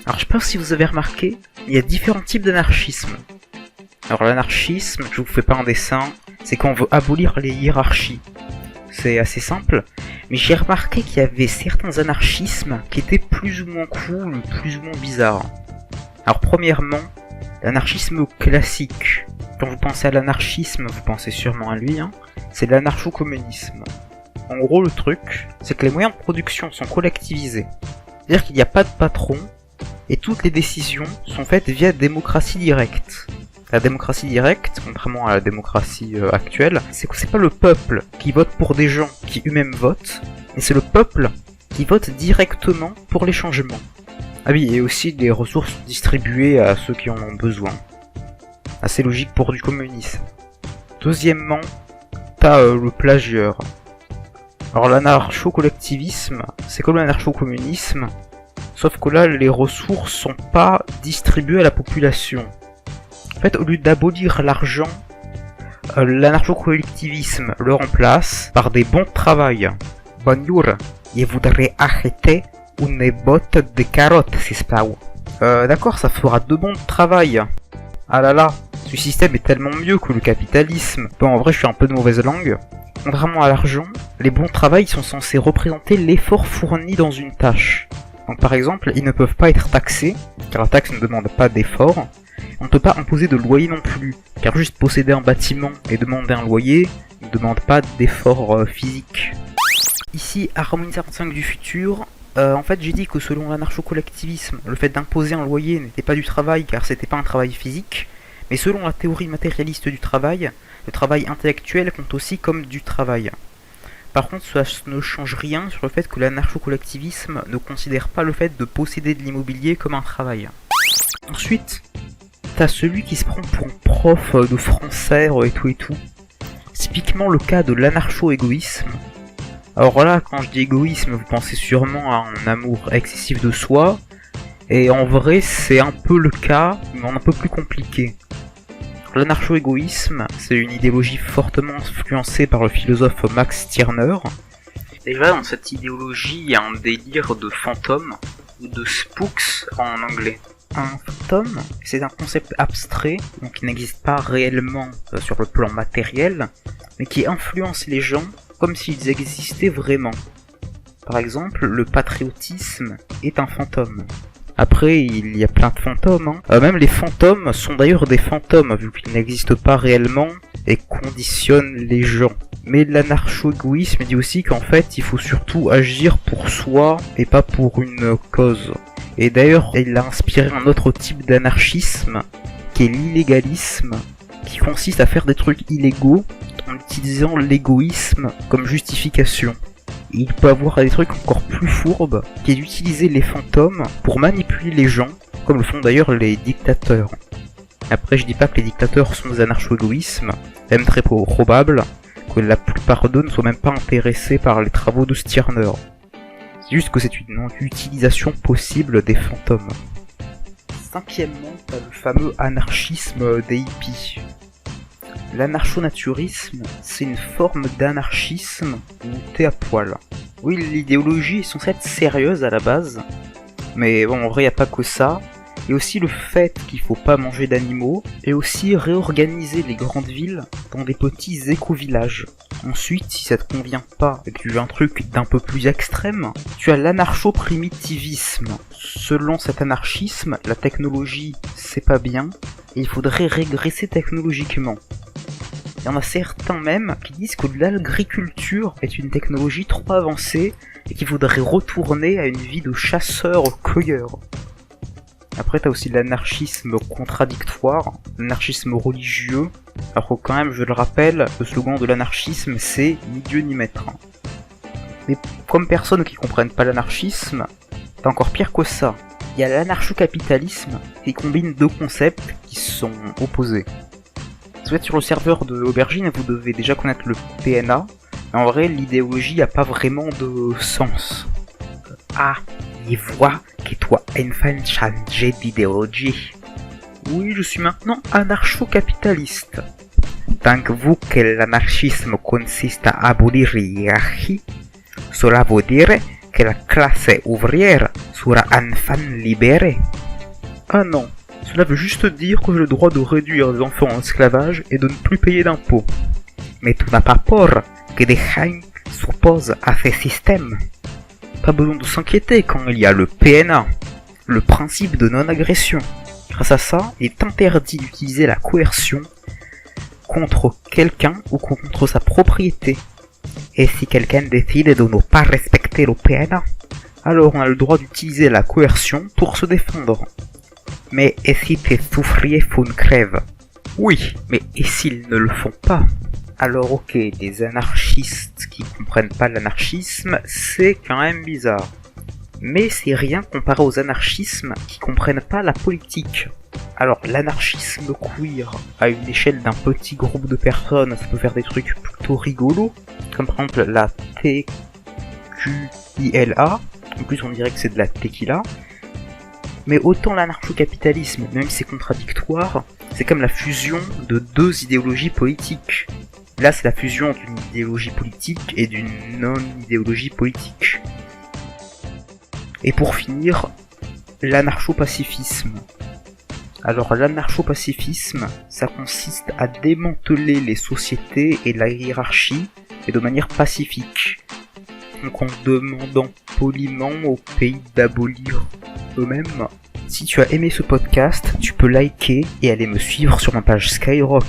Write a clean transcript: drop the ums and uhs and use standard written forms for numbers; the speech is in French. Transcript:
Alors je sais pas si vous avez remarqué, il y a différents types d'anarchisme. Alors l'anarchisme, je vous fais pas un dessin, c'est quand on veut abolir les hiérarchies. C'est assez simple, mais j'ai remarqué qu'il y avait certains anarchismes qui étaient plus ou moins cool, plus ou moins bizarres. Alors premièrement, l'anarchisme classique. Quand vous pensez à l'anarchisme, vous pensez sûrement à lui, c'est l'anarcho-communisme. En gros, le truc, c'est que les moyens de production sont collectivisés. C'est-à-dire qu'il n'y a pas de patron, et toutes les décisions sont faites via démocratie directe. La démocratie directe, contrairement à la démocratie actuelle, c'est que c'est pas le peuple qui vote pour des gens qui eux-mêmes votent, mais c'est le peuple qui vote directement pour les changements. Ah oui, et aussi des ressources distribuées à ceux qui en ont besoin. Assez logique pour du communisme. Deuxièmement, t'as le plagieur. Alors l'anarcho-collectivisme, c'est comme l'anarcho-communisme, sauf que là, les ressources sont pas distribuées à la population. En fait, au lieu d'abolir l'argent, l'anarcho-collectivisme le remplace par des bons de travail. Bonjour, je voudrais acheter une botte de carottes, s'il vous plaît. D'accord, ça fera 2 bons de travail. Ah là là, ce système est tellement mieux que le capitalisme. Bon, en vrai, je suis un peu de mauvaise langue. Contrairement à l'argent, les bons de travail sont censés représenter l'effort fourni dans une tâche. Donc par exemple, ils ne peuvent pas être taxés, car la taxe ne demande pas d'effort. On ne peut pas imposer de loyer non plus, car juste posséder un bâtiment et demander un loyer ne demande pas d'effort physique. Ici, Harmonie 55 du futur, en fait j'ai dit que selon l'anarcho-collectivisme, le fait d'imposer un loyer n'était pas du travail car c'était pas un travail physique, mais selon la théorie matérialiste du travail, le travail intellectuel compte aussi comme du travail. Par contre, cela ne change rien sur le fait que l'anarcho-collectivisme ne considère pas le fait de posséder de l'immobilier comme un travail. Ensuite, t'as celui qui se prend pour un prof de français et tout. Typiquement le cas de l'anarcho-égoïsme. Alors là, quand je dis égoïsme, vous pensez sûrement à un amour excessif de soi, et en vrai c'est un peu le cas, mais un peu plus compliqué. L'anarcho-égoïsme, c'est une idéologie fortement influencée par le philosophe Max Stirner. Déjà dans cette idéologie, il y a un délire de fantôme, ou de spooks en anglais. Un fantôme, c'est un concept abstrait, donc qui n'existe pas réellement sur le plan matériel, mais qui influence les gens comme s'ils existaient vraiment. Par exemple, le patriotisme est un fantôme. Après, il y a plein de fantômes. Même les fantômes sont d'ailleurs des fantômes, vu qu'ils n'existent pas réellement et conditionnent les gens. Mais l'anarcho-égoïsme dit aussi qu'en fait, il faut surtout agir pour soi et pas pour une cause. Et d'ailleurs, il a inspiré un autre type d'anarchisme, qui est l'illégalisme, qui consiste à faire des trucs illégaux en utilisant l'égoïsme comme justification. Et il peut avoir des trucs encore plus fourbes, qui est d'utiliser les fantômes pour manipuler les gens, comme le font d'ailleurs les dictateurs. Après, je dis pas que les dictateurs sont des anarcho-égoïsmes, c'est même très probable que la plupart d'eux ne soient même pas intéressés par les travaux de Stirner. C'est juste que c'est une utilisation possible des fantômes. Cinquièmement, t'as le fameux anarchisme des hippies. L'anarcho-naturisme, c'est une forme d'anarchisme où t'es à poil. Oui, l'idéologie est censée être sérieuse à la base, mais bon, en vrai, y a pas que ça. Il y a aussi le fait qu'il faut pas manger d'animaux, et aussi réorganiser les grandes villes dans des petits éco-villages. Ensuite, si ça te convient pas et que tu veux un truc d'un peu plus extrême, tu as l'anarcho-primitivisme. Selon cet anarchisme, la technologie, c'est pas bien, et il faudrait régresser technologiquement. Il y en a certains même qui disent que l'agriculture est une technologie trop avancée et qu'il faudrait retourner à une vie de chasseur-cueilleur. Après t'as aussi l'anarchisme contradictoire, l'anarchisme religieux, alors que quand même, je le rappelle, le slogan de l'anarchisme c'est « ni Dieu ni maître ». Mais comme personne qui comprenne pas l'anarchisme, t'as encore pire que ça. Il y a l'anarcho-capitalisme qui combine 2 concepts qui sont opposés. Si vous êtes sur le serveur de Aubergine, vous devez déjà connaître le PNA, mais en vrai, l'idéologie n'a pas vraiment de sens. Ah, je vois que toi, enfin, changé d'idéologie. Oui, je suis maintenant anarcho-capitaliste. Pensez-vous que l'anarchisme consiste à abolir les hiérarchies? Cela veut dire que la classe ouvrière Sura anfan libere. Ah non, cela veut juste dire que j'ai le droit de réduire les enfants en esclavage et de ne plus payer d'impôts. Mais tu n'as pas peur que des Jaime s'opposent à ces systèmes. Pas besoin de s'inquiéter quand il y a le PNA, le principe de non-agression. Grâce à ça, il est interdit d'utiliser la coercion contre quelqu'un ou contre sa propriété. Et si quelqu'un décide de ne pas respecter le PNA, alors on a le droit d'utiliser la coercion pour se défendre. Mais et si tes souffriers font une crève? Oui, mais et s'ils ne le font pas? Alors ok, des anarchistes qui comprennent pas l'anarchisme, c'est quand même bizarre. Mais c'est rien comparé aux anarchismes qui comprennent pas la politique. Alors l'anarchisme queer, à une échelle d'un petit groupe de personnes, ça peut faire des trucs plutôt rigolos, comme par exemple la TQILA, en plus on dirait que c'est de la tequila. Mais autant l'anarcho-capitalisme, même si c'est contradictoire, c'est comme la fusion de deux idéologies politiques. Là, c'est la fusion d'une idéologie politique et d'une non-idéologie politique. Et pour finir, l'anarcho-pacifisme. Alors l'anarcho-pacifisme, ça consiste à démanteler les sociétés et la hiérarchie, et de manière pacifique. Donc en demandant poliment aux pays d'abolir eux-mêmes. Si tu as aimé ce podcast, tu peux liker et aller me suivre sur ma page Skyrock.